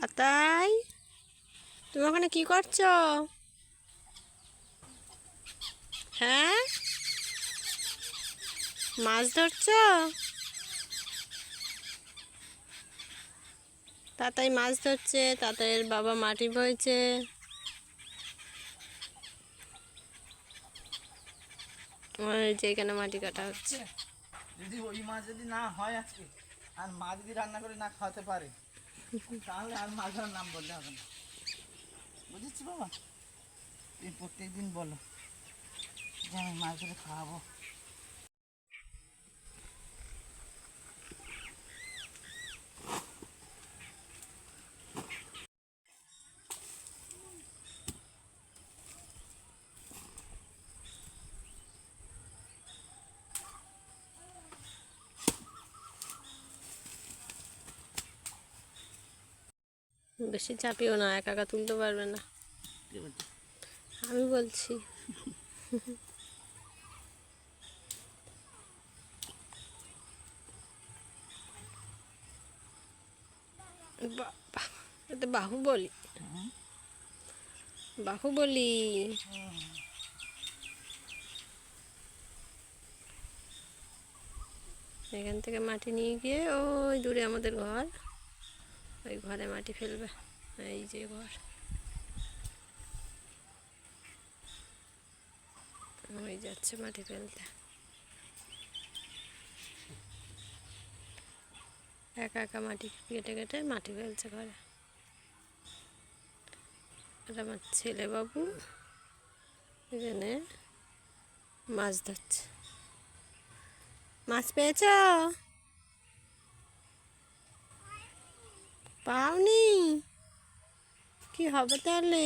তাতাই, তুমি ওখানে কি করছো? হ্যাঁ, মাছ ধরছো? তাতাই মাছ ধরছে, তাতাইয়ের বাবা মাটি বইছে। ওই যে এখানে মাটি কাটা হচ্ছে। যদি ওই মাছ যদি না হয় আজকে, আর মাছ যদি রান্না করে না খাওয়াতে পারে, তাহলে আর মাছ ধরার নাম বললে হবে না। বুঝেছি বাবা, তুমি প্রত্যেকদিন বলো যে আমি মাছ ধরে খাওয়াবো। বেশি চাপিও না, একা একা তুলতে পারবে না। আমি বলছি। বাবা, এটা বাহুবলী। বাহুবলী। এখান থেকে মাটি নিয়ে গিয়ে ওই দূরে আমাদের ঘর, ওই ঘরে মাটি ফেলবে। এই যে ঘর, ওই যাচ্ছে মাটি ফেলতে। একা একা মাটি কেটে কেটে মাটি ফেলছে ঘরে। আর আমার ছেলে বাবু এখানে মাছ ধরছে। মাছ পেয়েছ? পাওনি? কি হবে তাহলে?